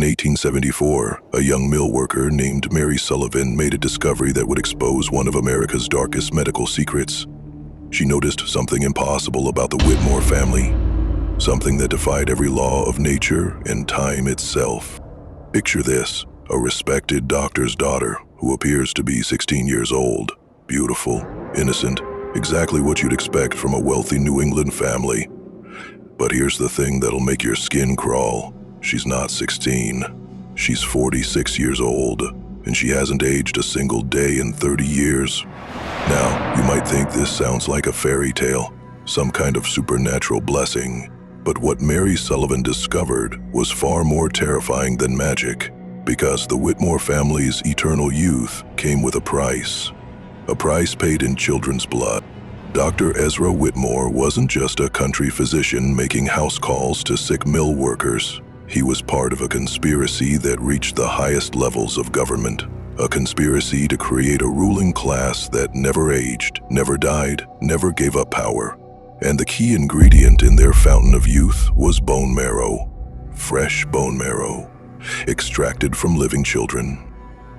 In 1874, a young mill worker named Mary Sullivan made a discovery that would expose one of America's darkest medical secrets. She noticed something impossible about the Whitmore family, something that defied every law of nature and time itself. Picture this, a respected doctor's daughter who appears to be 16 years old, beautiful, innocent, exactly what you'd expect from a wealthy New England family. But here's the thing that'll make your skin crawl. She's not 16. She's 46 years old, and she hasn't aged a single day in 30 years. Now, you might think this sounds like a fairy tale, some kind of supernatural blessing, but what Mary Sullivan discovered was far more terrifying than magic, because the Whitmore family's eternal youth came with a price paid in children's blood. Dr. Ezra Whitmore wasn't just a country physician making house calls to sick mill workers. He was part of a conspiracy that reached the highest levels of government, a conspiracy to create a ruling class that never aged, never died, never gave up power. And the key ingredient in their fountain of youth was bone marrow, fresh bone marrow, extracted from living children.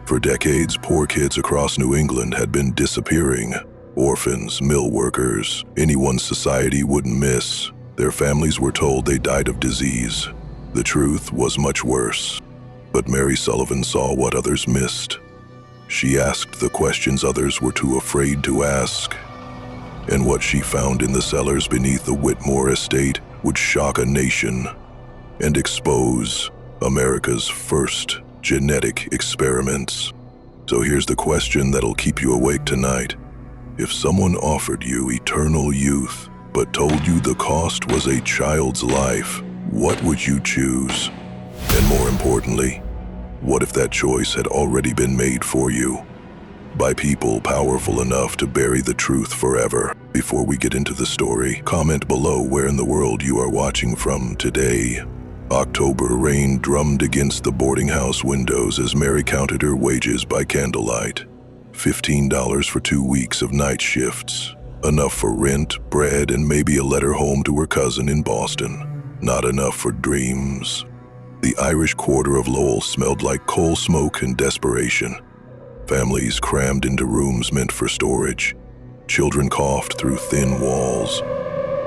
For decades, poor kids across New England had been disappearing. Orphans, mill workers, anyone society wouldn't miss. Their families were told they died of disease. The truth was much worse. But Mary Sullivan saw what others missed. She asked the questions others were too afraid to ask. And what she found in the cellars beneath the Whitmore estate would shock a nation and expose America's first genetic experiments. So here's the question that'll keep you awake tonight. If someone offered you eternal youth, but told you the cost was a child's life, what would you choose? And more importantly, what if that choice had already been made for you by people powerful enough to bury the truth forever? Before we get into the story, comment below where in the world you are watching from today. October rain drummed against the boarding house windows as Mary counted her wages by candlelight. $15 for 2 weeks of night shifts. Enough for rent, bread, and maybe a letter home to her cousin in Boston. Not enough for dreams. The Irish Quarter of Lowell smelled like coal smoke and desperation. Families crammed into rooms meant for storage. Children coughed through thin walls.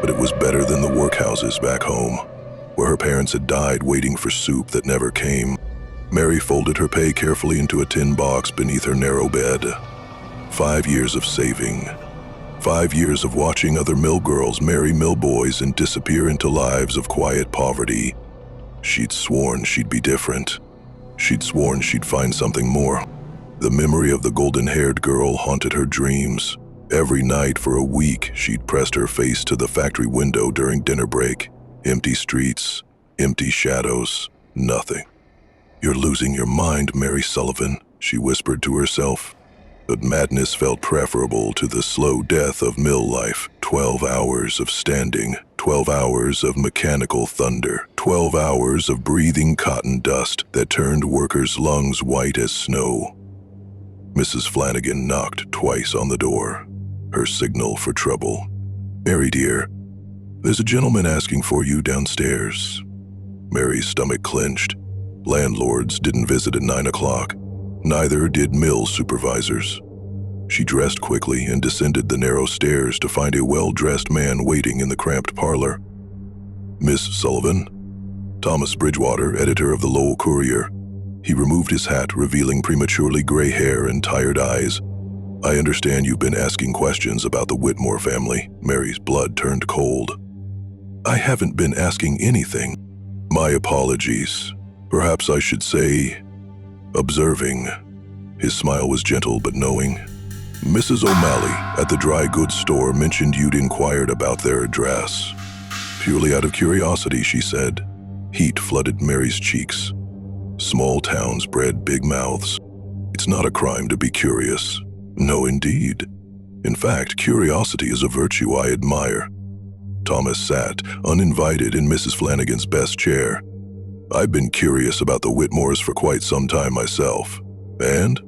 But it was better than the workhouses back home, where her parents had died waiting for soup that never came. Mary folded her pay carefully into a tin box beneath her narrow bed. 5 years of saving. 5 years of watching other mill girls marry mill boys and disappear into lives of quiet poverty. She'd sworn she'd be different. She'd sworn she'd find something more. The memory of the golden-haired girl haunted her dreams. Every night for a week, she'd pressed her face to the factory window during dinner break. Empty streets, empty shadows, nothing. "You're losing your mind, Mary Sullivan," she whispered to herself. But madness felt preferable to the slow death of mill life. 12 hours of standing, 12 hours of mechanical thunder, 12 hours of breathing cotton dust that turned workers' lungs white as snow. Mrs. Flanagan knocked twice on the door, her signal for trouble. "Mary, dear, there's a gentleman asking for you downstairs." Mary's stomach clenched. Landlords didn't visit at 9 o'clock. Neither did mill supervisors. She dressed quickly and descended the narrow stairs to find a well-dressed man waiting in the cramped parlor. "Miss Sullivan?" Thomas Bridgewater, editor of the Lowell Courier. He removed his hat, revealing prematurely gray hair and tired eyes. "I understand you've been asking questions about the Whitmore family." Mary's blood turned cold. "I haven't been asking anything." "My apologies. Perhaps I should say, observing." His smile was gentle but knowing. "Mrs. O'Malley at the dry goods store mentioned you'd inquired about their address." "Purely out of curiosity," she said. Heat flooded Mary's cheeks. Small towns bred big mouths. It's not a crime to be curious. No, indeed. In fact, curiosity is a virtue I admire. Thomas sat, uninvited, in Mrs. Flanagan's best chair. "I've been curious about the Whitmores for quite some time myself. And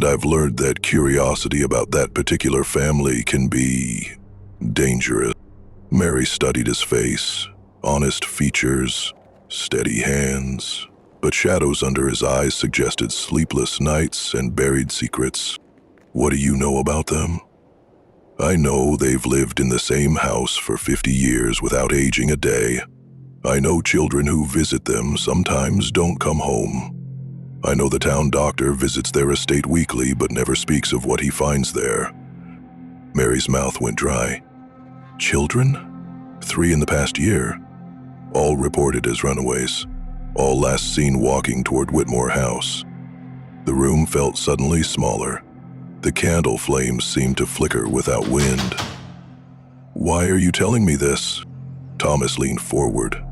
I've learned that curiosity about that particular family can be dangerous." Mary studied his face. Honest features, steady hands. but shadows under his eyes suggested sleepless nights and buried secrets. What do you know about them? I know they've lived in the same house for 50 years without aging a day. I know children who visit them sometimes don't come home. I know the town doctor visits their estate weekly but never speaks of what he finds there. Mary's mouth went dry. Children? 3 in the past year. All reported as runaways. All last seen walking toward Whitmore House. The room felt suddenly smaller. The candle flames seemed to flicker without wind. Why are you telling me this? Thomas leaned forward.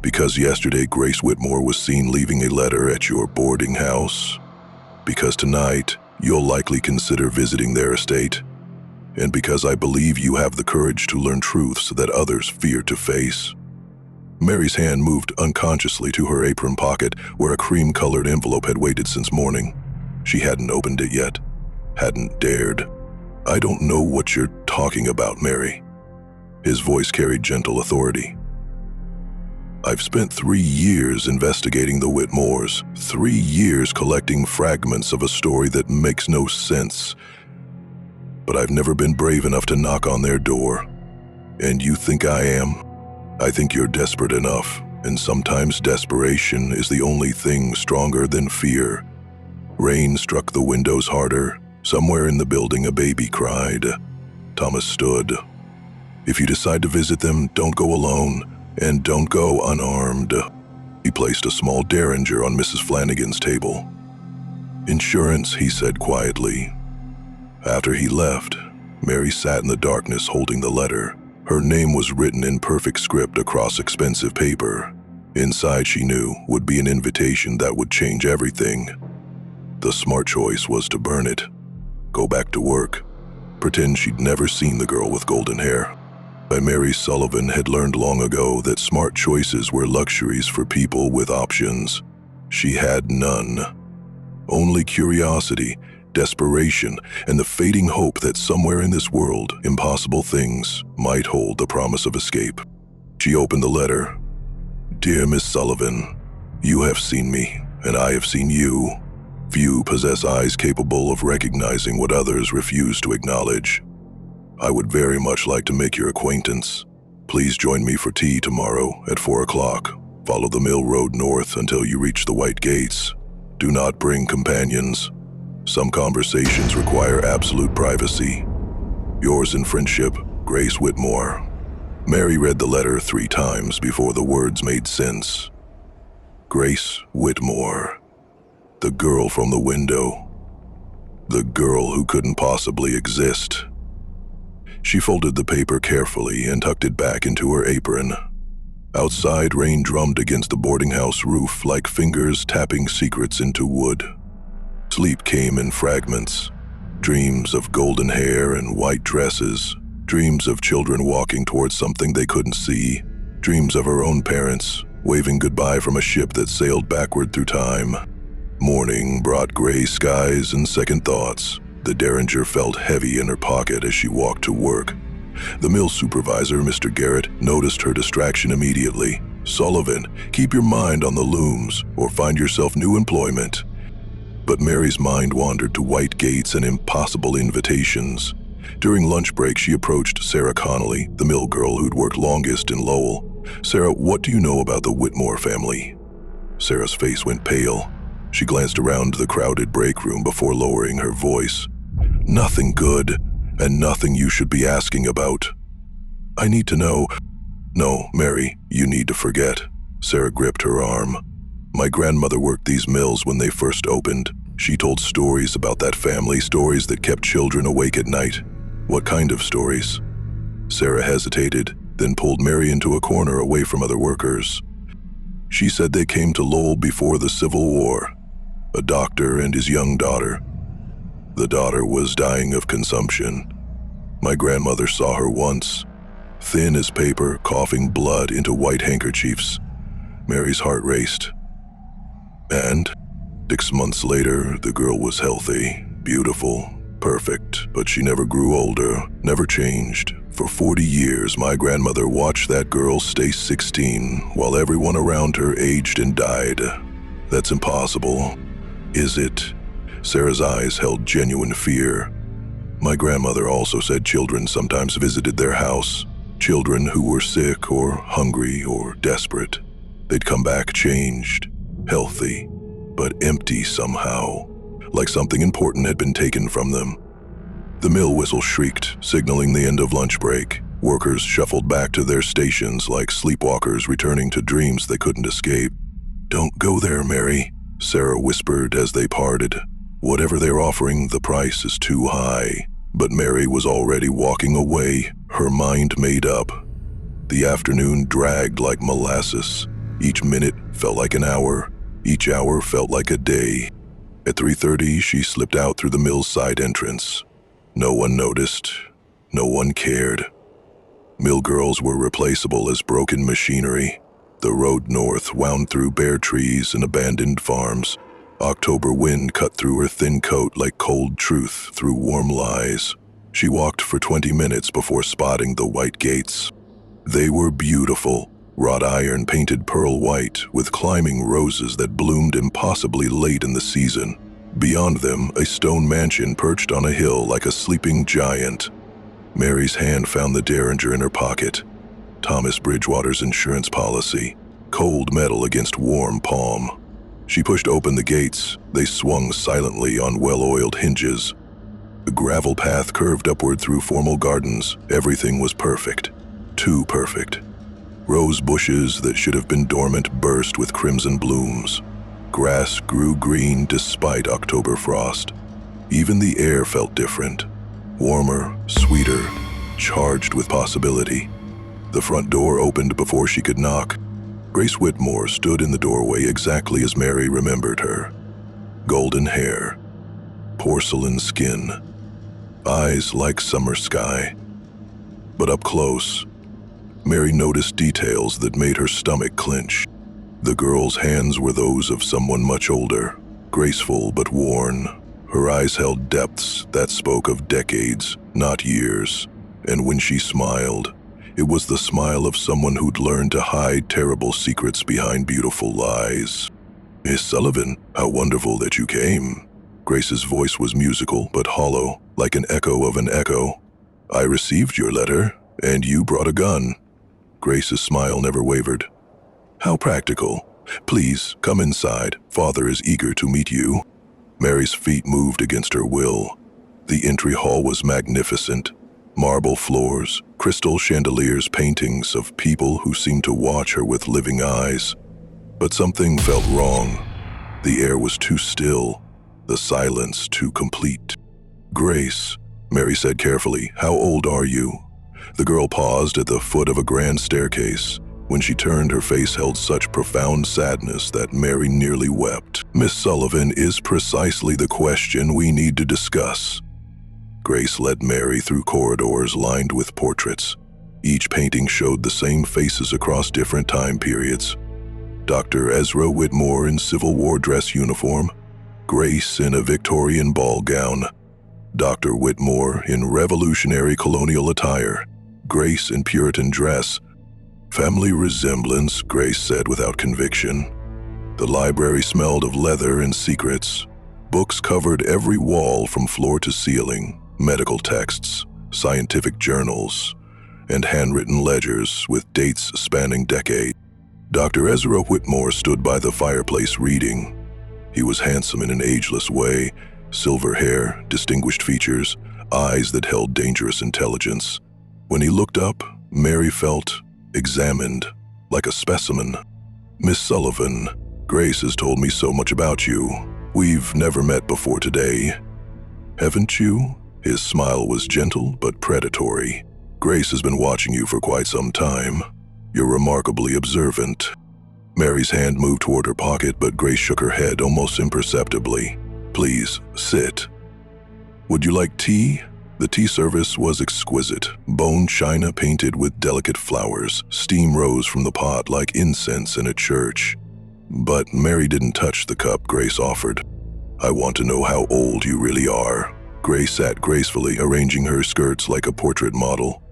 Because yesterday Grace Whitmore was seen leaving a letter at your boarding house. Because tonight you'll likely consider visiting their estate. And because I believe you have the courage to learn truths that others fear to face. Mary's hand moved unconsciously to her apron pocket where a cream-colored envelope had waited since morning. She hadn't opened it yet. Hadn't dared. I don't know what you're talking about, Mary. His voice carried gentle authority. I've spent 3 years investigating the Whitmores, 3 years collecting fragments of a story that makes no sense. But I've never been brave enough to knock on their door. And you think I am? I think you're desperate enough, and sometimes desperation is the only thing stronger than fear. Rain struck the windows harder. Somewhere in the building a baby cried. Thomas stood. If you decide to visit them, don't go alone. And don't go unarmed. He placed a small derringer on Mrs. Flanagan's table. Insurance, he said quietly. After he left, Mary sat in the darkness holding the letter. Her name was written in perfect script across expensive paper. Inside, she knew, would be an invitation that would change everything. The smart choice was to burn it. Go back to work. Pretend she'd never seen the girl with golden hair. Mary Sullivan had learned long ago that smart choices were luxuries for people with options. She had none. Only curiosity, desperation, and the fading hope that somewhere in this world, impossible things might hold the promise of escape. She opened the letter. Dear Miss Sullivan, you have seen me, and I have seen you. Few possess eyes capable of recognizing what others refuse to acknowledge. I would very much like to make your acquaintance. Please join me for tea tomorrow at 4 o'clock. Follow the mill road north until you reach the white gates. Do not bring companions. Some conversations require absolute privacy. Yours in friendship, Grace Whitmore. Mary read the letter 3 times before the words made sense. Grace Whitmore. The girl from the window. The girl who couldn't possibly exist. She folded the paper carefully and tucked it back into her apron. Outside, rain drummed against the boarding house roof like fingers tapping secrets into wood. Sleep came in fragments. Dreams of golden hair and white dresses. Dreams of children walking towards something they couldn't see. Dreams of her own parents, waving goodbye from a ship that sailed backward through time. Morning brought gray skies and second thoughts. The derringer felt heavy in her pocket as she walked to work. The mill supervisor, Mr. Garrett, noticed her distraction immediately. Sullivan, keep your mind on the looms or find yourself new employment. But Mary's mind wandered to white gates and impossible invitations. During lunch break, she approached Sarah Connolly, the mill girl who'd worked longest in Lowell. Sarah, what do you know about the Whitmore family? Sarah's face went pale. She glanced around the crowded break room before lowering her voice. Nothing good, and nothing you should be asking about. I need to know. No, Mary, you need to forget. Sarah gripped her arm. My grandmother worked these mills when they first opened. She told stories about that family, stories that kept children awake at night. What kind of stories? Sarah hesitated, then pulled Mary into a corner away from other workers. She said they came to Lowell before the Civil War. A doctor and his young daughter. The daughter was dying of consumption. My grandmother saw her once, thin as paper, coughing blood into white handkerchiefs. Mary's heart raced. And 6 months later, the girl was healthy, beautiful, perfect, but she never grew older, never changed. For 40 years, my grandmother watched that girl stay 16 while everyone around her aged and died. That's impossible. Is it? Sarah's eyes held genuine fear. My grandmother also said children sometimes visited their house. Children who were sick or hungry or desperate. They'd come back changed, healthy, but empty somehow, like something important had been taken from them. The mill whistle shrieked, signaling the end of lunch break. Workers shuffled back to their stations like sleepwalkers returning to dreams they couldn't escape. "Don't go there, Mary," Sarah whispered as they parted. "Whatever they're offering, the price is too high." But Mary was already walking away, her mind made up. The afternoon dragged like molasses. Each minute felt like an hour. Each hour felt like a day. At 3:30, she slipped out through the mill's side entrance. No one noticed. No one cared. Mill girls were replaceable as broken machinery. The road north wound through bare trees and abandoned farms. October wind cut through her thin coat like cold truth through warm lies. She walked for 20 minutes before spotting the white gates. They were beautiful, wrought iron painted pearl white, with climbing roses that bloomed impossibly late in the season. Beyond them, a stone mansion perched on a hill like a sleeping giant. Mary's hand found the derringer in her pocket. Thomas Bridgewater's insurance policy, cold metal against warm palm. She pushed open the gates. They swung silently on well-oiled hinges. The gravel path curved upward through formal gardens. Everything was perfect. Too perfect. Rose bushes that should have been dormant burst with crimson blooms. Grass grew green despite October frost. Even the air felt different. Warmer, sweeter, charged with possibility. The front door opened before she could knock. Grace Whitmore stood in the doorway exactly as Mary remembered her. Golden hair, porcelain skin, eyes like summer sky. But up close, Mary noticed details that made her stomach clench. The girl's hands were those of someone much older, graceful but worn. Her eyes held depths that spoke of decades, not years. And when she smiled, it was the smile of someone who'd learned to hide terrible secrets behind beautiful lies. "Miss Sullivan, how wonderful that you came." Grace's voice was musical but hollow, like an echo of an echo. "I received your letter, and you brought a gun." Grace's smile never wavered. "How practical. Please, come inside. Father is eager to meet you." Mary's feet moved against her will. The entry hall was magnificent. Marble floors, crystal chandeliers, paintings of people who seemed to watch her with living eyes. But something felt wrong. The air was too still, the silence too complete. "Grace," Mary said carefully, "how old are you?" The girl paused at the foot of a grand staircase. When she turned, her face held such profound sadness that Mary nearly wept. "Miss Sullivan is precisely the question we need to discuss." Grace led Mary through corridors lined with portraits. Each painting showed the same faces across different time periods. Dr. Ezra Whitmore in Civil War dress uniform, Grace in a Victorian ball gown, Dr. Whitmore in Revolutionary colonial attire, Grace in Puritan dress. "Family resemblance," Grace said without conviction. The library smelled of leather and secrets. Books covered every wall from floor to ceiling. Medical texts, scientific journals, and handwritten ledgers with dates spanning decades. Dr. Ezra Whitmore stood by the fireplace reading. He was handsome in an ageless way, silver hair, distinguished features, eyes that held dangerous intelligence. When he looked up, Mary felt examined, like a specimen. "Miss Sullivan, Grace has told me so much about you. We've never met before today. Haven't you?" His smile was gentle but predatory. "Grace has been watching you for quite some time. You're remarkably observant." Mary's hand moved toward her pocket, but Grace shook her head almost imperceptibly. "Please, sit. Would you like tea?" The tea service was exquisite. Bone china painted with delicate flowers. Steam rose from the pot like incense in a church. But Mary didn't touch the cup Grace offered. "I want to know how old you really are." Grace sat gracefully, arranging her skirts like a portrait model.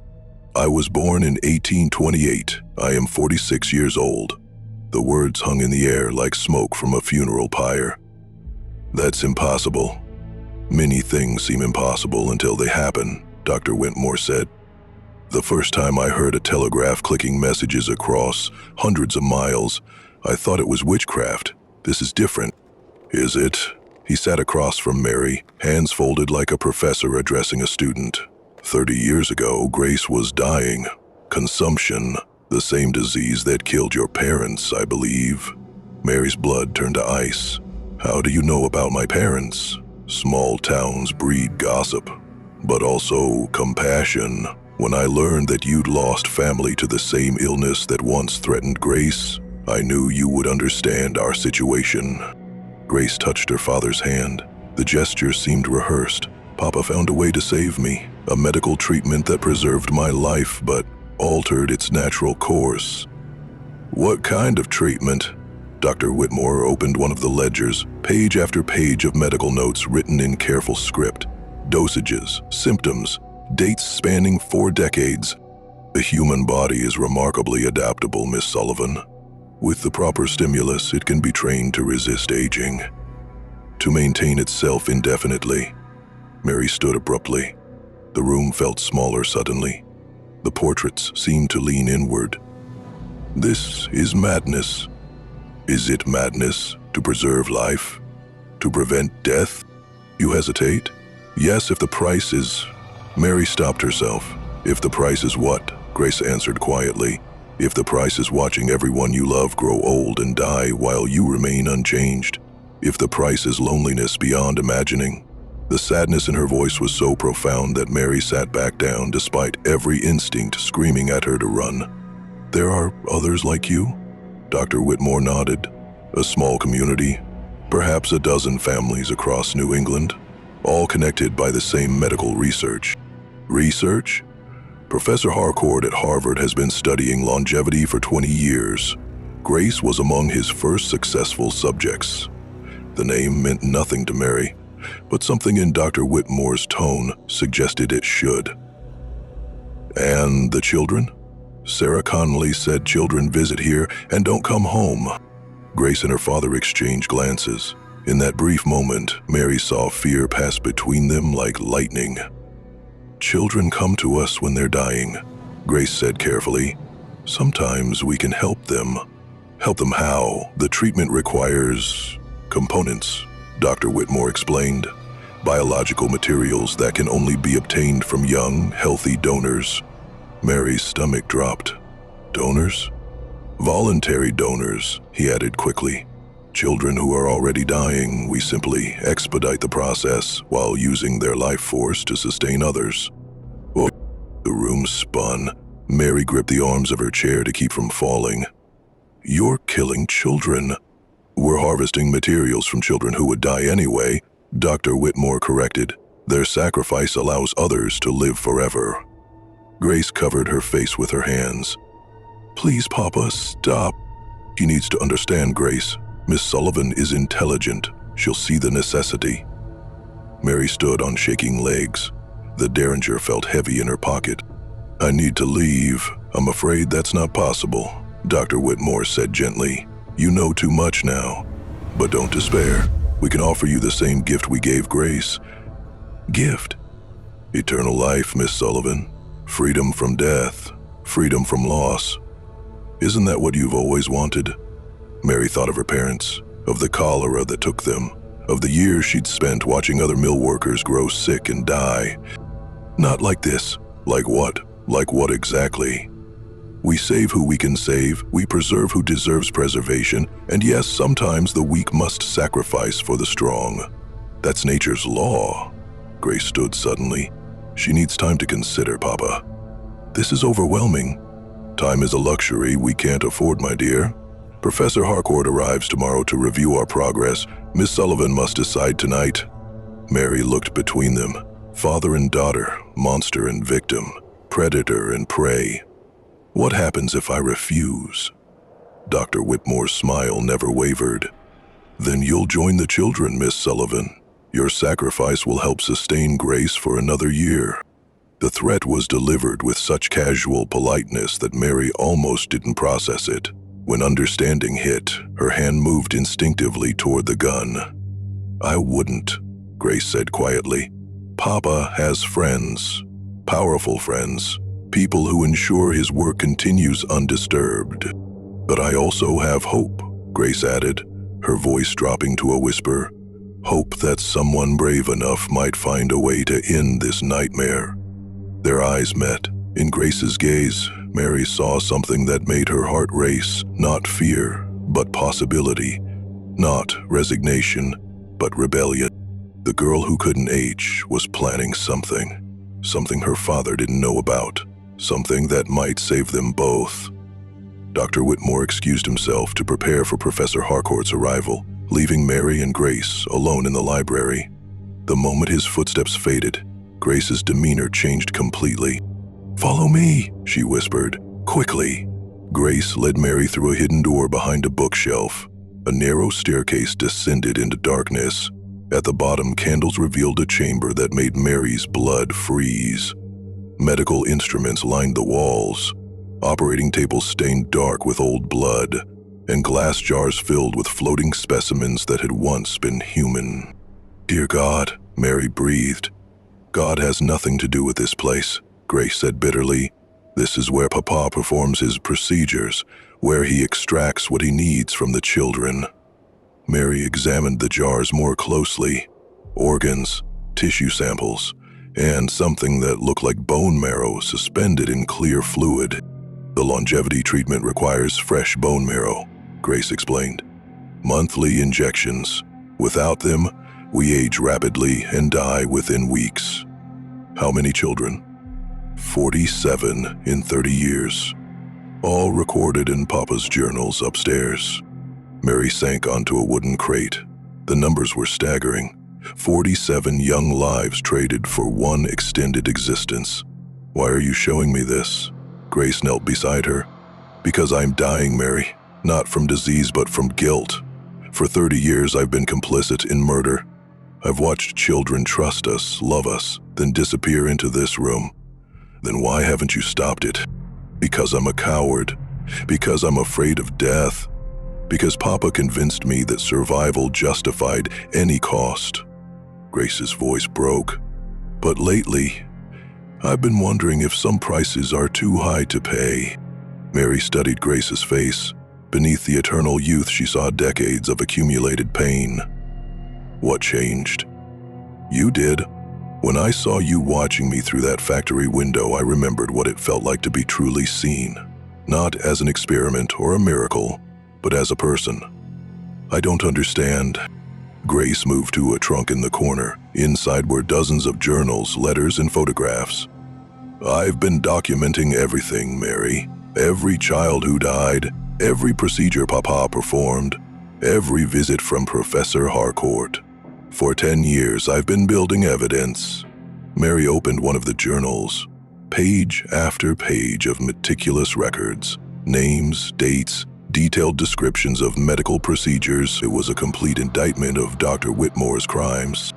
"I was born in 1828. I am 46 years old." The words hung in the air like smoke from a funeral pyre. "That's impossible. Many things seem impossible until they happen," Dr. Whitmore said. "The first time I heard a telegraph clicking messages across hundreds of miles, I thought it was witchcraft. This is different." "Is it?" He sat across from Mary, hands folded like a professor addressing a student. 30 years ago, Grace was dying. Consumption, the same disease that killed your parents, I believe." Mary's blood turned to ice. "How do you know about my parents?" "Small towns breed gossip, but also compassion. When I learned that you'd lost family to the same illness that once threatened Grace, I knew you would understand our situation." Grace touched her father's hand. The gesture seemed rehearsed. "Papa found a way to save me, a medical treatment that preserved my life but altered its natural course." "What kind of treatment?" Dr. Whitmore opened one of the ledgers, page after page of medical notes written in careful script. Dosages, symptoms, dates spanning 4 decades. "The human body is remarkably adaptable, Miss Sullivan. With the proper stimulus, it can be trained to resist aging, to maintain itself indefinitely." Mary stood abruptly. The room felt smaller suddenly. The portraits seemed to lean inward. "This is madness." "Is it madness to preserve life? To prevent death?" "You hesitate?" "Yes, if the price is—" Mary stopped herself. "If the price is what?" Grace answered quietly. "If the price is watching everyone you love grow old and die while you remain unchanged. If the price is loneliness beyond imagining." The sadness in her voice was so profound that Mary sat back down despite every instinct screaming at her to run. "There are others like you?" Dr. Whitmore nodded. "A small community, perhaps a dozen families across New England, all connected by the same medical research." "Research?" "Professor Harcourt at Harvard has been studying longevity for 20 years. Grace was among his first successful subjects." The name meant nothing to Mary, but something in Dr. Whitmore's tone suggested it should. "And the children?" "Sarah Connolly said children visit here and don't come home." Grace and her father exchanged glances. In that brief moment, Mary saw fear pass between them like lightning. "Children come to us when they're dying," Grace said carefully. "Sometimes we can help them." "Help them how?" "The treatment requires components," Dr. Whitmore explained. "Biological materials that can only be obtained from young, healthy donors." Mary's stomach dropped. "Donors?" "Voluntary donors," he added quickly. "Children who are already dying, we simply expedite the process while using their life force to sustain others." Oh, the room spun. Mary gripped the arms of her chair to keep from falling. "You're killing children." "We're harvesting materials from children who would die anyway," Dr. Whitmore corrected. "Their sacrifice allows others to live forever." Grace covered her face with her hands. "Please, Papa, stop." "He needs to understand, Grace. Miss Sullivan is intelligent. She'll see the necessity." Mary stood on shaking legs. The derringer felt heavy in her pocket. "I need to leave. I'm afraid that's not possible," Dr. Whitmore said gently. "You know too much now. But don't despair. We can offer you the same gift we gave Grace." "Gift?" "Eternal life, Miss Sullivan. Freedom from death. Freedom from loss. Isn't that what you've always wanted?" Mary thought of her parents, of the cholera that took them, of the years she'd spent watching other mill workers grow sick and die. "Not like this." "Like what?" "Like what exactly?" "We save who we can save, we preserve who deserves preservation, and yes, sometimes the weak must sacrifice for the strong. That's nature's law." Grace stood suddenly. "She needs time to consider, Papa." "This is overwhelming." "Time is a luxury we can't afford, my dear. Professor Harcourt arrives tomorrow to review our progress. Miss Sullivan must decide tonight." Mary looked between them. Father and daughter, monster and victim, predator and prey. "What happens if I refuse?" Dr. Whitmore's smile never wavered. "Then you'll join the children, Miss Sullivan. Your sacrifice will help sustain Grace for another year." The threat was delivered with such casual politeness that Mary almost didn't process it. When understanding hit, her hand moved instinctively toward the gun. "I wouldn't," Grace said quietly. "Papa has friends, powerful friends, people who ensure his work continues undisturbed. But I also have hope," Grace added, her voice dropping to a whisper. "Hope that someone brave enough might find a way to end this nightmare." Their eyes met. In Grace's gaze, Mary saw something that made her heart race, not fear, but possibility, not resignation, but rebellion. The girl who couldn't age was planning something her father didn't know about, something that might save them both. Dr. Whitmore excused himself to prepare for Professor Harcourt's arrival, leaving Mary and Grace alone in the library. The moment his footsteps faded, Grace's demeanor changed completely. "Follow me," she whispered, "quickly." Grace led Mary through a hidden door behind a bookshelf. A narrow staircase descended into darkness. At the bottom, candles revealed a chamber that made Mary's blood freeze. Medical instruments lined the walls, operating tables stained dark with old blood, and glass jars filled with floating specimens that had once been human. "Dear God," Mary breathed. "God has nothing to do with this place," Grace said bitterly. "This is where Papa performs his procedures, where he extracts what he needs from the children." Mary examined the jars more closely. Organs, tissue samples, and something that looked like bone marrow suspended in clear fluid. "The longevity treatment requires fresh bone marrow," Grace explained. "Monthly injections. Without them, we age rapidly and die within weeks." "How many children?" 47 in 30 years. All recorded in Papa's journals upstairs. Mary sank onto a wooden crate. The numbers were staggering. 47 young lives traded for one extended existence. "Why are you showing me this?" Grace knelt beside her. "Because I'm dying, Mary. Not from disease, but from guilt. For 30 years, I've been complicit in murder. I've watched children trust us, love us, then disappear into this room. Then why haven't you stopped it?" "Because I'm a coward. Because I'm afraid of death. Because Papa convinced me that survival justified any cost." Grace's voice broke. "But lately, I've been wondering if some prices are too high to pay." Mary studied Grace's face. Beneath the eternal youth, she saw decades of accumulated pain. "What changed?" "You did. When I saw you watching me through that factory window, I remembered what it felt like to be truly seen. Not as an experiment or a miracle, but as a person. I don't understand." Grace moved to a trunk in the corner. Inside were dozens of journals, letters, and photographs. "I've been documenting everything, Mary. Every child who died, every procedure Papa performed, every visit from Professor Harcourt. For 10 years, I've been building evidence." Mary opened one of the journals. Page after page of meticulous records, names, dates, detailed descriptions of medical procedures. It was a complete indictment of Dr. Whitmore's crimes.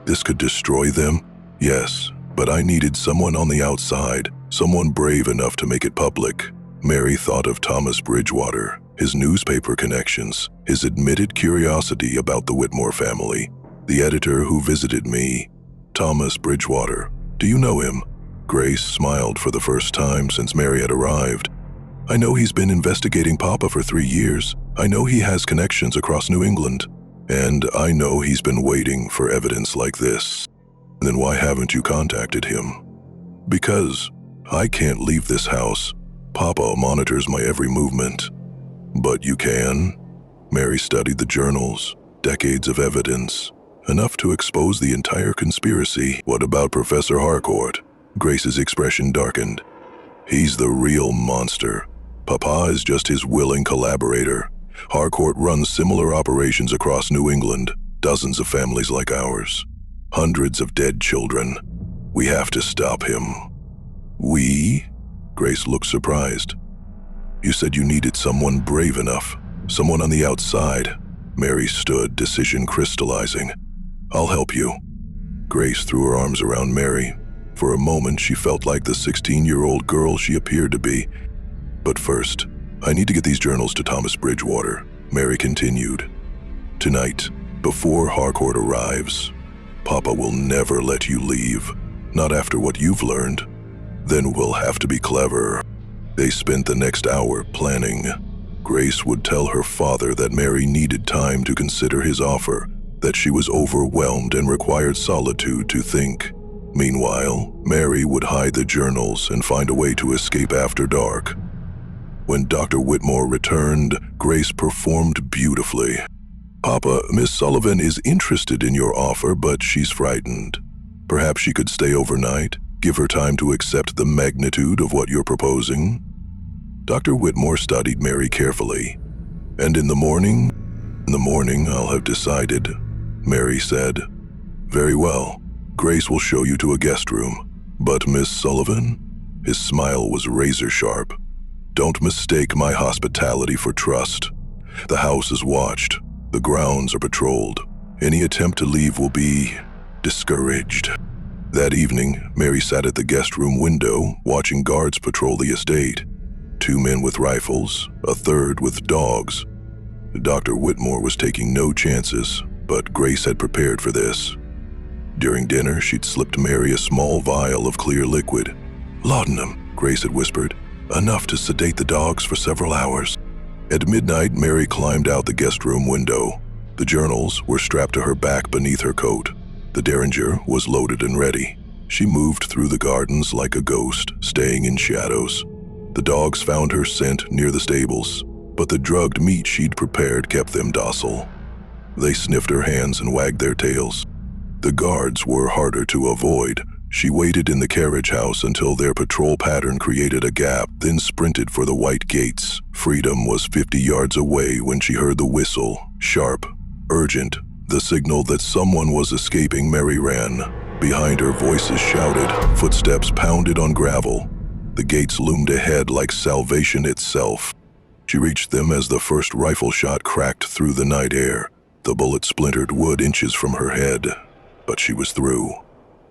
This could destroy them? Yes, but I needed someone on the outside, someone brave enough to make it public. Mary thought of Thomas Bridgewater, his newspaper connections, his admitted curiosity about the Whitmore family. "The editor who visited me, Thomas Bridgewater. Do you know him?" Grace smiled for the first time since Mary had arrived. "I know he's been investigating Papa for 3 years. I know he has connections across New England. And I know he's been waiting for evidence like this." "Then why haven't you contacted him?" "Because I can't leave this house. Papa monitors my every movement." "But you can." Mary studied the journals, decades of evidence, enough to expose the entire conspiracy. "What about Professor Harcourt?" Grace's expression darkened. "He's the real monster. Papa is just his willing collaborator. Harcourt runs similar operations across New England, dozens of families like ours, hundreds of dead children. We have to stop him." "We?" Grace looked surprised. "You said you needed someone brave enough, someone on the outside." Mary stood, decision crystallizing. "I'll help you." Grace threw her arms around Mary. For a moment, she felt like the 16-year-old girl she appeared to be. "But first, I need to get these journals to Thomas Bridgewater, Mary continued. Tonight, before Harcourt arrives, Papa will never let you leave, not after what you've learned. Then we'll have to be clever. They spent the next hour planning. Grace would tell her father that Mary needed time to consider his offer, that she was overwhelmed and required solitude to think. Meanwhile, Mary would hide the journals and find a way to escape after dark. When Dr. Whitmore returned, Grace performed beautifully. Papa, Miss Sullivan is interested in your offer, but she's frightened. Perhaps she could stay overnight, give her time to accept the magnitude of what you're proposing. Dr. Whitmore studied Mary carefully. And in the morning I'll have decided, Mary said. Very well. Grace will show you to a guest room. But Miss Sullivan? His smile was razor sharp. Don't mistake my hospitality for trust. The house is watched. The grounds are patrolled. Any attempt to leave will be discouraged. That evening, Mary sat at the guest room window, watching guards patrol the estate. 2 men with rifles, a third with dogs. Dr. Whitmore was taking no chances, but Grace had prepared for this. During dinner, she'd slipped Mary a small vial of clear liquid. Laudanum, Grace had whispered, enough to sedate the dogs for several hours. At midnight, Mary climbed out the guest room window. The journals were strapped to her back beneath her coat. The Derringer was loaded and ready. She moved through the gardens like a ghost, staying in shadows. The dogs found her scent near the stables, but the drugged meat she'd prepared kept them docile. They sniffed her hands and wagged their tails. The guards were harder to avoid. She waited in the carriage house until their patrol pattern created a gap, then sprinted for the white gates. Freedom was 50 yards away when she heard the whistle, sharp, urgent, the signal that someone was escaping. Mary ran. Behind her, voices shouted, footsteps pounded on gravel. The gates loomed ahead like salvation itself. She reached them as the first rifle shot cracked through the night air. The bullet splintered wood inches from her head, but she was through.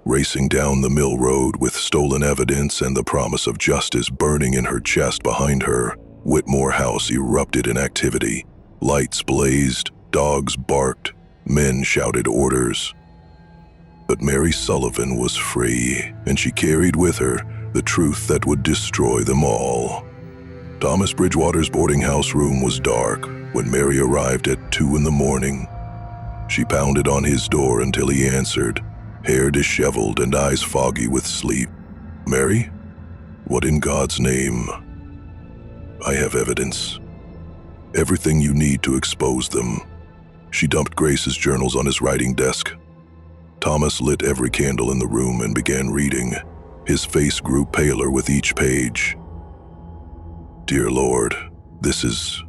Racing down the mill road with stolen evidence and the promise of justice burning in her chest behind her, Whitmore House erupted in activity. Lights blazed, dogs barked, men shouted orders. But Mary Sullivan was free, and she carried with her the truth that would destroy them all. Thomas Bridgewater's boarding house room was dark when Mary arrived at 2 a.m. She pounded on his door until he answered, hair disheveled and eyes foggy with sleep. Mary? What in God's name? I have evidence. Everything you need to expose them. She dumped Grace's journals on his writing desk. Thomas lit every candle in the room and began reading. His face grew paler with each page. Dear Lord, this is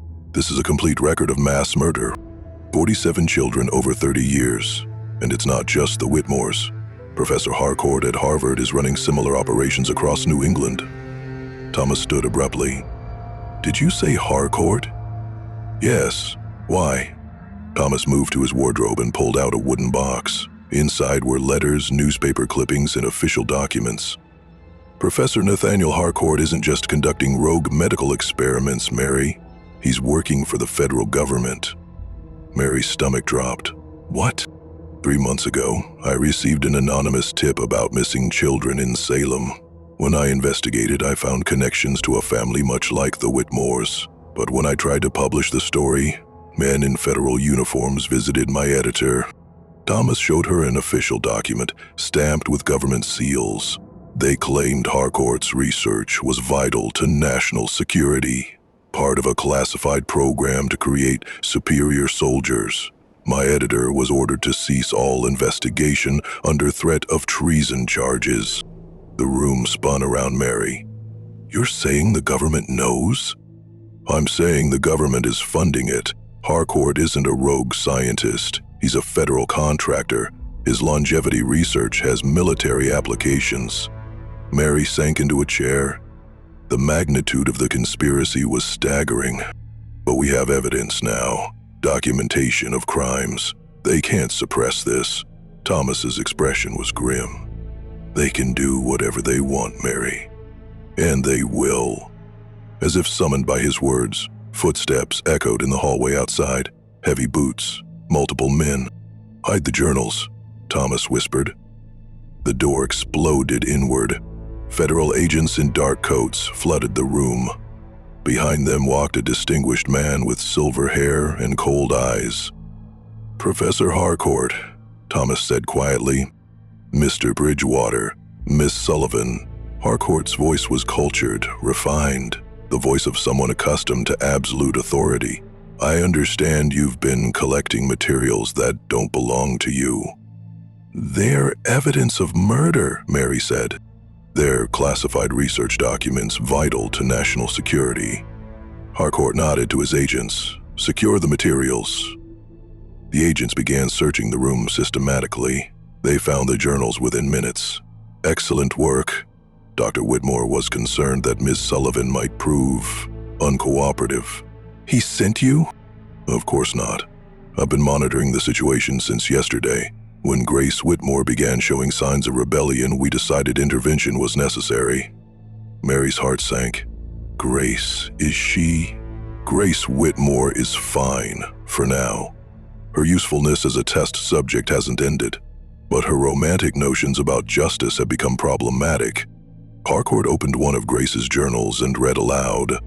a complete record of mass murder. 47 children over 30 years. And it's not just the Whitmores. Professor Harcourt at Harvard is running similar operations across New England. Thomas stood abruptly. Did you say Harcourt? Yes. Why? Thomas moved to his wardrobe and pulled out a wooden box. Inside were letters, newspaper clippings, and official documents. Professor Nathaniel Harcourt isn't just conducting rogue medical experiments, Mary. He's working for the federal government. Mary's stomach dropped. What? 3 months ago, I received an anonymous tip about missing children in Salem. When I investigated, I found connections to a family much like the Whitmores. But when I tried to publish the story, men in federal uniforms visited my editor. Thomas showed her an official document, stamped with government seals. They claimed Harcourt's research was vital to national security, part of a classified program to create superior soldiers. My editor was ordered to cease all investigation under threat of treason charges. The room spun around Mary. You're saying the government knows? I'm saying the government is funding it. Harcourt isn't a rogue scientist. He's a federal contractor. His longevity research has military applications. Mary sank into a chair. The magnitude of the conspiracy was staggering. But we have evidence now. Documentation of crimes. They can't suppress this. Thomas's expression was grim. They can do whatever they want, Mary. And they will. As if summoned by his words, footsteps echoed in the hallway outside, heavy boots, multiple men. "Hide the journals," Thomas whispered. The door exploded inward. Federal agents in dark coats flooded the room. Behind them walked a distinguished man with silver hair and cold eyes. "Professor Harcourt," Thomas said quietly. "Mr. Bridgewater, Miss Sullivan." Harcourt's voice was cultured, refined, the voice of someone accustomed to absolute authority. "I understand you've been collecting materials that don't belong to you." "They're evidence of murder," Mary said. "They're classified research documents vital to national security." Harcourt nodded to his agents. "Secure the materials." The agents began searching the room systematically. They found the journals within minutes. "Excellent work." Dr. Whitmore was concerned that Ms. Sullivan might prove uncooperative. "He sent you?" "Of course not. I've been monitoring the situation since yesterday. When Grace Whitmore began showing signs of rebellion, we decided intervention was necessary." Mary's heart sank. "Grace, is she?" "Grace Whitmore is fine, for now. Her usefulness as a test subject hasn't ended, but her romantic notions about justice have become problematic." Harcourt opened one of Grace's journals and read aloud.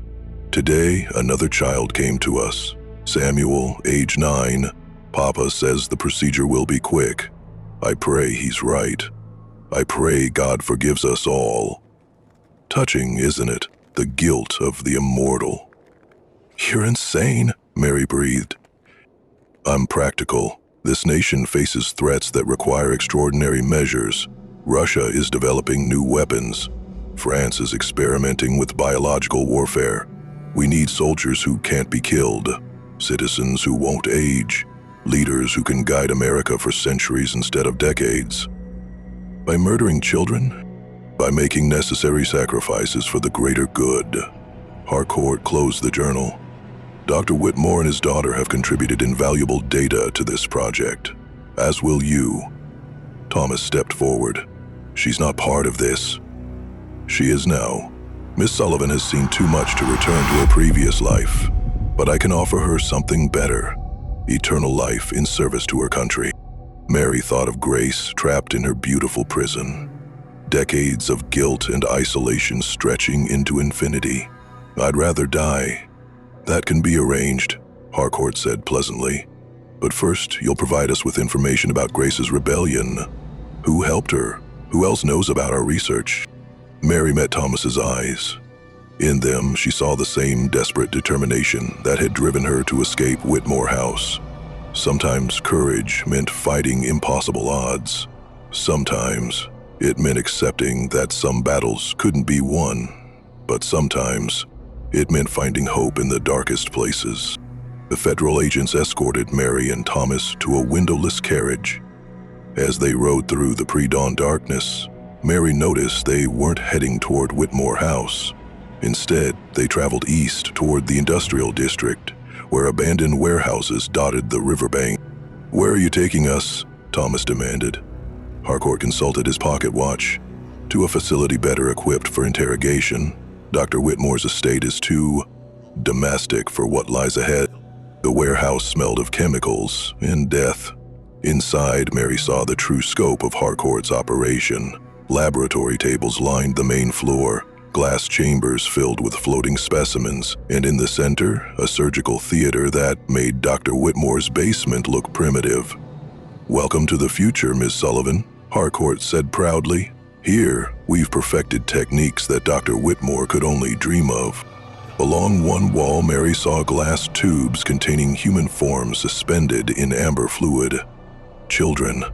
"Today, another child came to us. Samuel, age 9. Papa says the procedure will be quick. I pray he's right. I pray God forgives us all." Touching, isn't it? The guilt of the immortal. "You're insane," Mary breathed. "I'm practical. This nation faces threats that require extraordinary measures. Russia is developing new weapons. France is experimenting with biological warfare. We need soldiers who can't be killed, citizens who won't age, leaders who can guide America for centuries instead of decades. By murdering children, by making necessary sacrifices for the greater good." Harcourt closed the journal. "Dr. Whitmore and his daughter have contributed invaluable data to this project, as will you." Thomas stepped forward. "She's not part of this." "She is now. Miss Sullivan has seen too much to return to her previous life, but I can offer her something better, eternal life in service to her country." Mary thought of Grace trapped in her beautiful prison. Decades of guilt and isolation stretching into infinity. "I'd rather die." "That can be arranged," Harcourt said pleasantly. "But first, you'll provide us with information about Grace's rebellion. Who helped her? Who else knows about our research?" Mary met Thomas's eyes. In them, she saw the same desperate determination that had driven her to escape Whitmore House. Sometimes courage meant fighting impossible odds. Sometimes it meant accepting that some battles couldn't be won. But sometimes it meant finding hope in the darkest places. The federal agents escorted Mary and Thomas to a windowless carriage. As they rode through the pre-dawn darkness, Mary noticed they weren't heading toward Whitmore House. Instead, they traveled east toward the industrial district, where abandoned warehouses dotted the riverbank. "Where are you taking us?" Thomas demanded. Harcourt consulted his pocket watch. "To a facility better equipped for interrogation. Dr. Whitmore's estate is too domestic for what lies ahead." The warehouse smelled of chemicals and death. Inside, Mary saw the true scope of Harcourt's operation. Laboratory tables lined the main floor, glass chambers filled with floating specimens, and in the center, a surgical theater that made Dr. Whitmore's basement look primitive. "Welcome to the future, Miss Sullivan," Harcourt said proudly. "Here, we've perfected techniques that Dr. Whitmore could only dream of." Along one wall, Mary saw glass tubes containing human forms suspended in amber fluid. Children,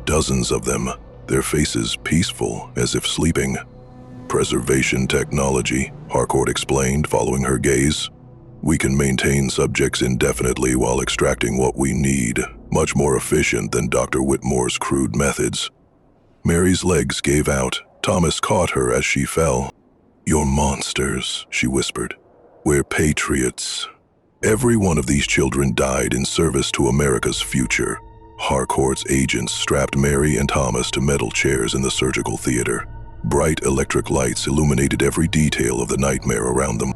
dozens of them, their faces peaceful as if sleeping. "Preservation technology," Harcourt explained, following her gaze. "We can maintain subjects indefinitely while extracting what we need, much more efficient than Dr. Whitmore's crude methods." Mary's legs gave out. Thomas caught her as she fell. "You're monsters," she whispered. "We're patriots." Every one of these children died in service to America's future. Harcourt's agents strapped Mary and Thomas to metal chairs in the surgical theater. Bright electric lights illuminated every detail of the nightmare around them.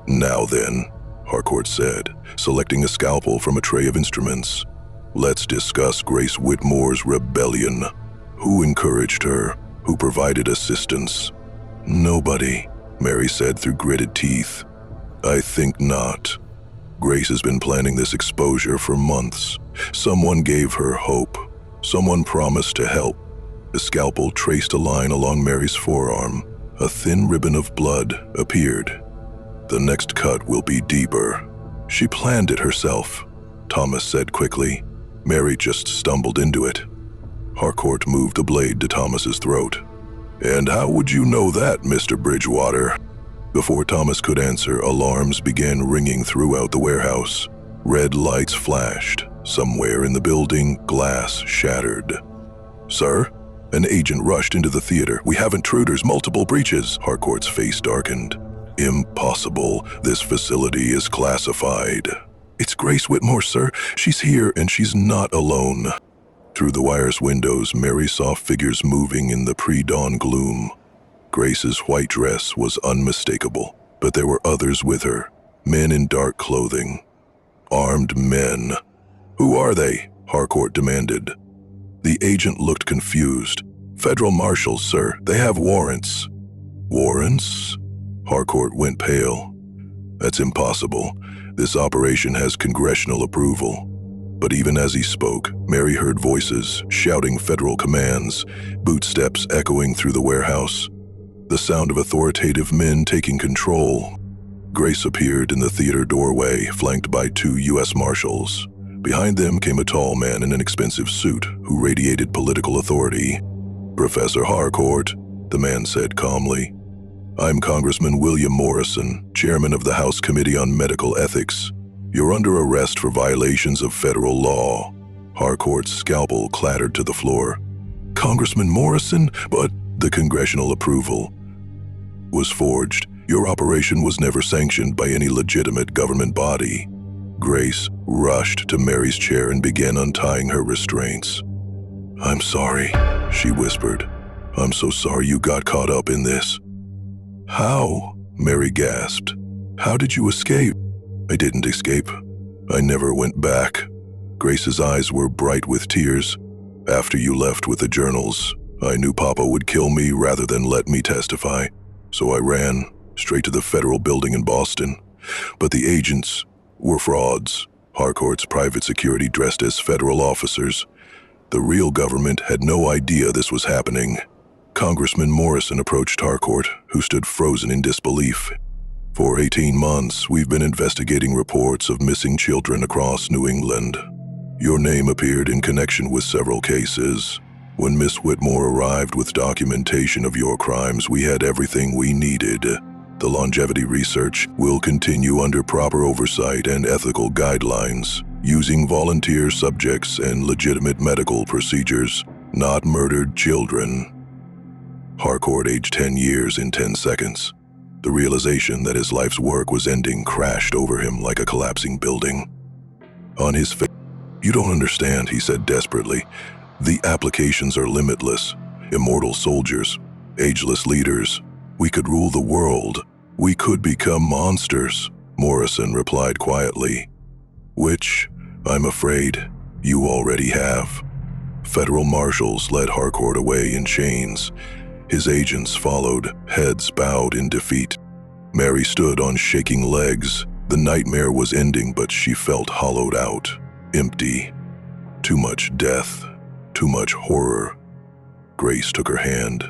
"Now then," Harcourt said, selecting a scalpel from a tray of instruments. "Let's discuss Grace Whitmore's rebellion. Who encouraged her? Who provided assistance?" "Nobody," Mary said through gritted teeth. "I think not. Grace has been planning this exposure for months. Someone gave her hope. Someone promised to help." The scalpel traced a line along Mary's forearm. A thin ribbon of blood appeared. "The next cut will be deeper." "She planned it herself," Thomas said quickly. "Mary just stumbled into it." Harcourt moved the blade to Thomas's throat. "And how would you know that, Mr. Bridgewater?" Before Thomas could answer, alarms began ringing throughout the warehouse. Red lights flashed. Somewhere in the building, glass shattered. "Sir?" An agent rushed into the theater. "We have intruders, multiple breaches." Harcourt's face darkened. "Impossible. This facility is classified." "It's Grace Whitmore, sir. She's here, and she's not alone." Through the wire's windows, Mary saw figures moving in the pre-dawn gloom. Grace's white dress was unmistakable, but there were others with her, men in dark clothing. Armed men. "Who are they?" Harcourt demanded. The agent looked confused. "Federal marshals, sir. They have warrants." "Warrants?" Harcourt went pale. "That's impossible. This operation has congressional approval." But even as he spoke, Mary heard voices shouting federal commands, footsteps echoing through the warehouse. The sound of authoritative men taking control. Grace appeared in the theater doorway, flanked by 2 U.S. Marshals. Behind them came a tall man in an expensive suit who radiated political authority. "Professor Harcourt," the man said calmly. "I'm Congressman William Morrison, chairman of the House Committee on Medical Ethics. You're under arrest for violations of federal law." Harcourt's scalpel clattered to the floor. "Congressman Morrison, but the congressional approval was forged. Your operation was never sanctioned by any legitimate government body." Grace rushed to Mary's chair and began untying her restraints. "I'm sorry," she whispered. "I'm so sorry you got caught up in this." "How?" Mary gasped. "How did you escape?" "I didn't escape. I never went back." Grace's eyes were bright with tears. "After you left with the journals, I knew Papa would kill me rather than let me testify. So I ran straight to the federal building in Boston. But the agents were frauds. Harcourt's private security dressed as federal officers. The real government had no idea this was happening." Congressman Morrison approached Harcourt, who stood frozen in disbelief. "For 18 months, we've been investigating reports of missing children across New England. Your name appeared in connection with several cases. When Miss Whitmore arrived with documentation of your crimes, we had everything we needed. The longevity research will continue under proper oversight and ethical guidelines, using volunteer subjects and legitimate medical procedures, not murdered children." Harcourt aged 10 years in 10 seconds. The realization that his life's work was ending crashed over him like a collapsing building. On his face, "You don't understand," he said desperately. "The applications are limitless. Immortal soldiers, ageless leaders. We could rule the world. We could become monsters," Morrison replied quietly. "Which, I'm afraid, you already have." Federal marshals led Harcourt away in chains. His agents followed, heads bowed in defeat. Mary stood on shaking legs. The nightmare was ending, but she felt hollowed out, empty. Too much death, too much horror. Grace took her hand.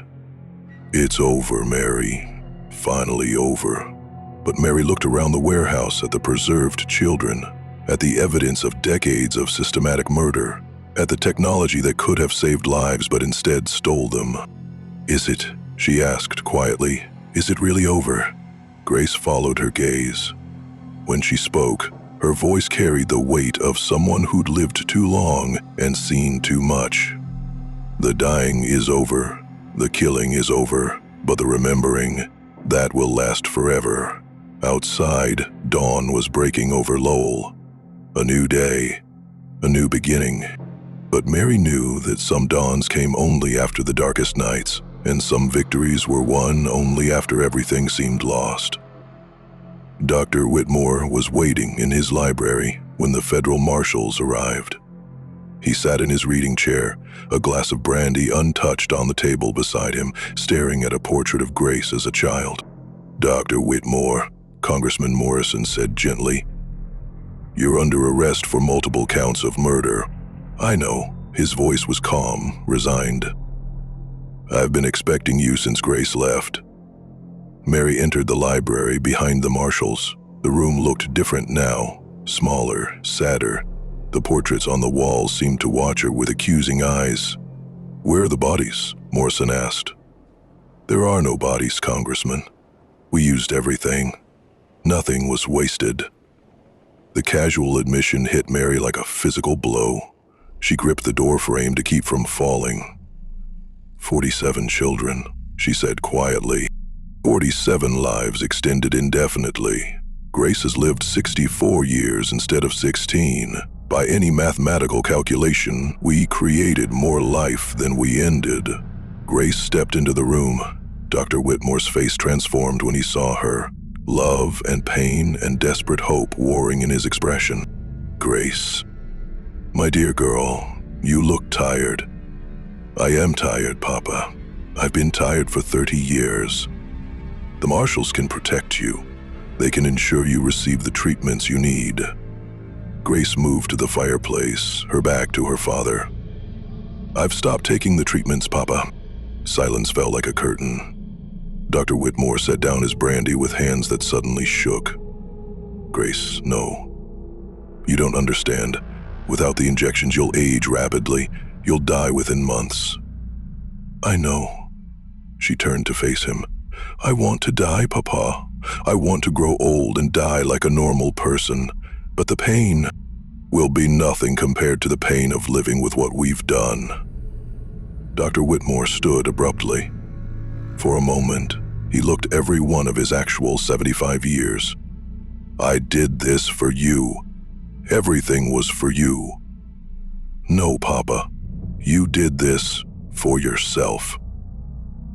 "It's over, Mary. Finally over." But Mary looked around the warehouse at the preserved children, at the evidence of decades of systematic murder, at the technology that could have saved lives but instead stole them. "Is it?" she asked quietly. "Is it really over?" Grace followed her gaze. When she spoke, her voice carried the weight of someone who'd lived too long and seen too much. "The dying is over. The killing is over. But the remembering, that will last forever." Outside, dawn was breaking over Lowell. A new day, a new beginning. But Mary knew that some dawns came only after the darkest nights, and some victories were won only after everything seemed lost. Dr. Whitmore was waiting in his library when the federal marshals arrived. He sat in his reading chair, a glass of brandy untouched on the table beside him, staring at a portrait of Grace as a child. "Dr. Whitmore," Congressman Morrison said gently, "you're under arrest for multiple counts of murder." "I know." His voice was calm, resigned. "I've been expecting you since Grace left." Mary entered the library behind the marshals. The room looked different now, smaller, sadder. The portraits on the walls seemed to watch her with accusing eyes. "Where are the bodies?" Morrison asked. "There are no bodies, Congressman. We used everything. Nothing was wasted." The casual admission hit Mary like a physical blow. She gripped the door frame to keep from falling. 47 children, she said quietly. 47 lives extended indefinitely. Grace has lived 64 years instead of 16. By any mathematical calculation, we created more life than we ended. Grace stepped into the room. Dr. Whitmore's face transformed when he saw her. Love and pain and desperate hope warring in his expression. "Grace, my dear girl, you look tired." "I am tired, Papa. I've been tired for 30 years. The marshals can protect you. They can ensure you receive the treatments you need." Grace moved to the fireplace, her back to her father. "I've stopped taking the treatments, Papa." Silence fell like a curtain. Dr. Whitmore set down his brandy with hands that suddenly shook. "Grace, no. You don't understand. Without the injections, you'll age rapidly. You'll die within months." "I know." She turned to face him. "I want to die, Papa. I want to grow old and die like a normal person. But the pain will be nothing compared to the pain of living with what we've done." Dr. Whitmore stood abruptly. For a moment, he looked every one of his actual 75 years. "I did this for you. Everything was for you." "No, Papa. You did this for yourself.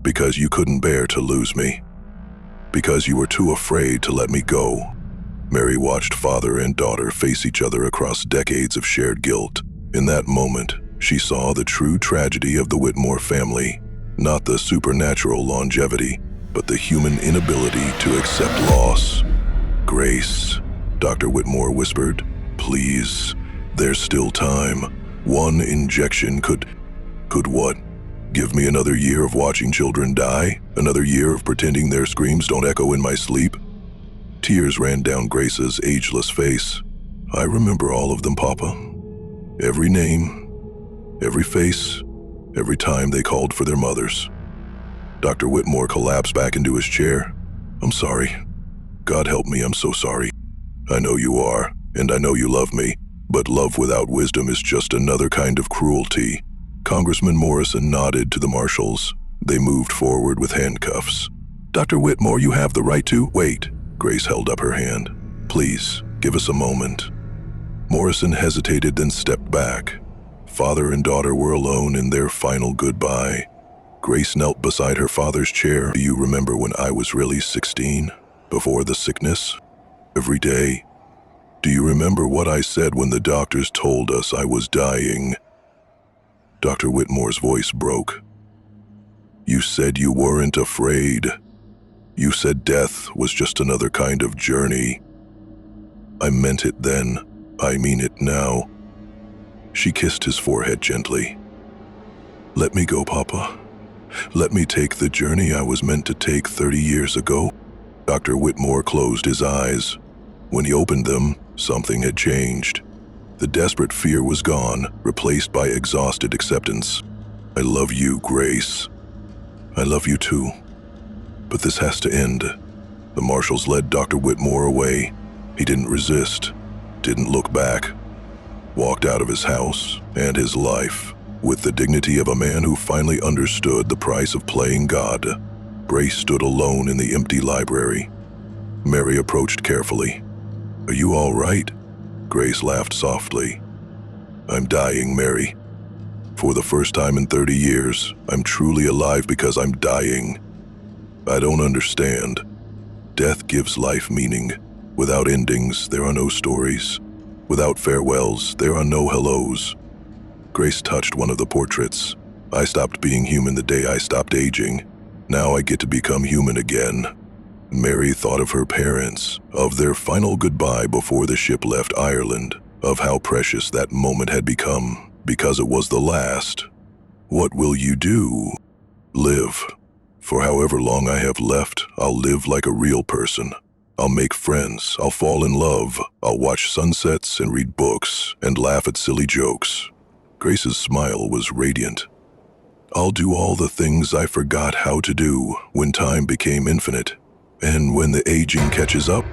Because you couldn't bear to lose me. Because you were too afraid to let me go." Mary watched father and daughter face each other across decades of shared guilt. In that moment, she saw the true tragedy of the Whitmore family, not the supernatural longevity, but the human inability to accept loss. "Grace," Dr. Whitmore whispered, "please, there's still time. One injection could what? Give me another year of watching children die? Another year of pretending their screams don't echo in my sleep?" Tears ran down Grace's ageless face. "I remember all of them, Papa. Every name, every face, every time they called for their mothers." Dr. Whitmore collapsed back into his chair. "I'm sorry. God help me, I'm so sorry. I know you are, and I know you love me, but love without wisdom is just another kind of cruelty." Congressman Morrison nodded to the marshals. They moved forward with handcuffs. "Dr. Whitmore, you have the right to—" "Wait." Grace held up her hand. "Please, give us a moment." Morrison hesitated, then stepped back. Father and daughter were alone in their final goodbye. Grace knelt beside her father's chair. "Do you remember when I was really 16? Before the sickness? Every day? Do you remember what I said when the doctors told us I was dying?" Dr. Whitmore's voice broke. "You said you weren't afraid. You said death was just another kind of journey. I meant it then. I mean it now." She kissed his forehead gently. "Let me go, Papa. Let me take the journey I was meant to take 30 years ago." Dr. Whitmore closed his eyes. When he opened them, something had changed. The desperate fear was gone, replaced by exhausted acceptance. "I love you, Grace. I love you too. But this has to end." The marshals led Dr. Whitmore away. He didn't resist, didn't look back, walked out of his house and his life with the dignity of a man who finally understood the price of playing God. Grace stood alone in the empty library. Mary approached carefully. "Are you all right?" Grace laughed softly. "I'm dying, Mary. For the first time in 30 years, I'm truly alive because I'm dying. I don't understand. Death gives life meaning. Without endings, there are no stories. Without farewells, there are no hellos. Grace touched one of the portraits. I stopped being human the day I stopped aging. Now I get to become human again. Mary thought of her parents, of their final goodbye before the ship left Ireland, of how precious that moment had become, because it was the last. What will you do? Live. For however long I have left, I'll live like a real person. I'll make friends, I'll fall in love, I'll watch sunsets and read books and laugh at silly jokes. Grace's smile was radiant. I'll do all the things I forgot how to do when time became infinite. And when the aging catches up,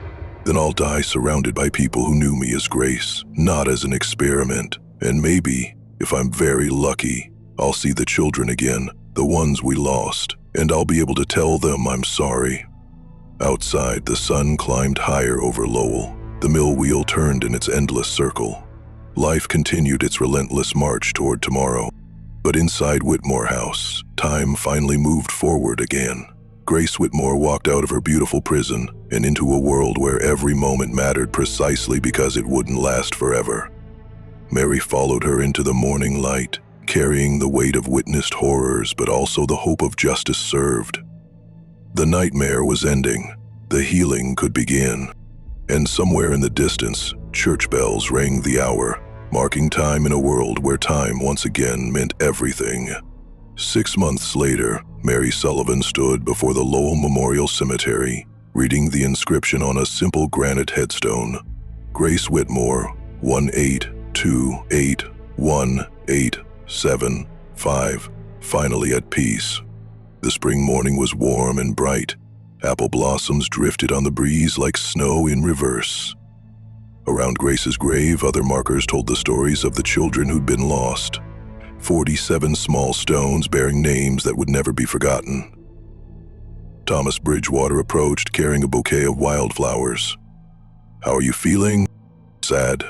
then I'll die surrounded by people who knew me as Grace, not as an experiment. And maybe, if I'm very lucky, I'll see the children again, the ones we lost, and I'll be able to tell them I'm sorry. Outside, the sun climbed higher over Lowell. The mill wheel turned in its endless circle. Life continued its relentless march toward tomorrow. But inside Whitmore House, time finally moved forward again. Grace Whitmore walked out of her beautiful prison and into a world where every moment mattered precisely because it wouldn't last forever. Mary followed her into the morning light, carrying the weight of witnessed horrors but also the hope of justice served. The nightmare was ending. The healing could begin. And somewhere in the distance, church bells rang the hour, marking time in a world where time once again meant everything. 6 months later, Mary Sullivan stood before the Lowell Memorial Cemetery, reading the inscription on a simple granite headstone. Grace Whitmore, 1828187, finally at peace. The spring morning was warm and bright. Apple blossoms drifted on the breeze like snow in reverse. Around Grace's grave, other markers told the stories of the children who'd been lost. 47 small stones bearing names that would never be forgotten. Thomas Bridgewater approached, carrying a bouquet of wildflowers. "How are you feeling?" "Sad.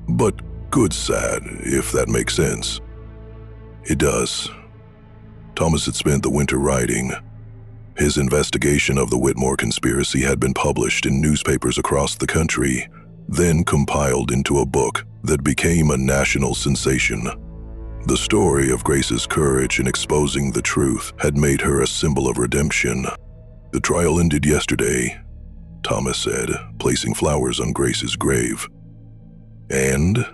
But good sad, if that makes sense." "It does." Thomas had spent the winter writing. His investigation of the Whitmore conspiracy had been published in newspapers across the country, then compiled into a book that became a national sensation. The story of Grace's courage in exposing the truth had made her a symbol of redemption. "The trial ended yesterday," Thomas said, placing flowers on Grace's grave. "And?"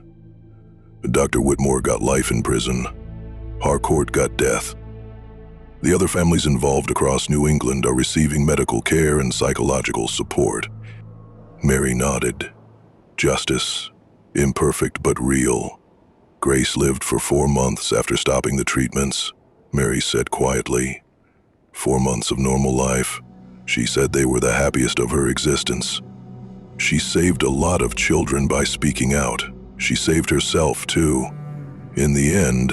"Dr. Whitmore got life in prison. Harcourt got death. The other families involved across New England are receiving medical care and psychological support." Mary nodded. Justice, imperfect but real. Grace lived for 4 months after stopping the treatments, Mary said quietly. 4 months of normal life. She said they were the happiest of her existence. She saved a lot of children by speaking out. She saved herself, too. In the end,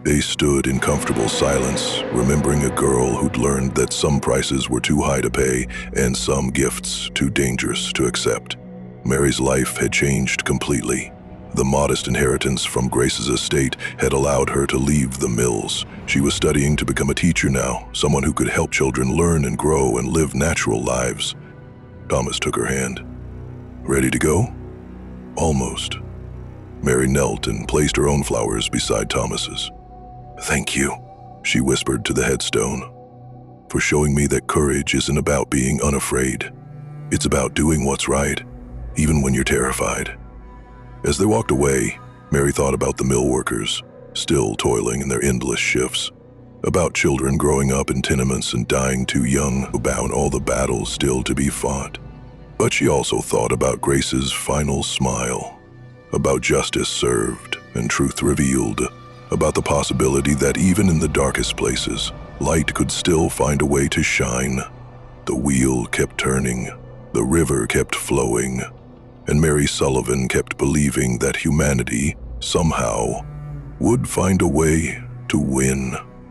they stood in comfortable silence, remembering a girl who'd learned that some prices were too high to pay and some gifts too dangerous to accept. Mary's life had changed completely. The modest inheritance from Grace's estate had allowed her to leave the mills. She was studying to become a teacher now, someone who could help children learn and grow and live natural lives. Thomas took her hand. "Ready to go?" "Almost." Mary knelt and placed her own flowers beside Thomas's. "Thank you," she whispered to the headstone, "for showing me that courage isn't about being unafraid. It's about doing what's right, even when you're terrified." As they walked away, Mary thought about the mill workers, still toiling in their endless shifts, about children growing up in tenements and dying too young, about all the battles still to be fought. But she also thought about Grace's final smile, about justice served and truth revealed, about the possibility that even in the darkest places, light could still find a way to shine. The wheel kept turning, the river kept flowing, and Mary Sullivan kept believing that humanity, somehow, would find a way to win.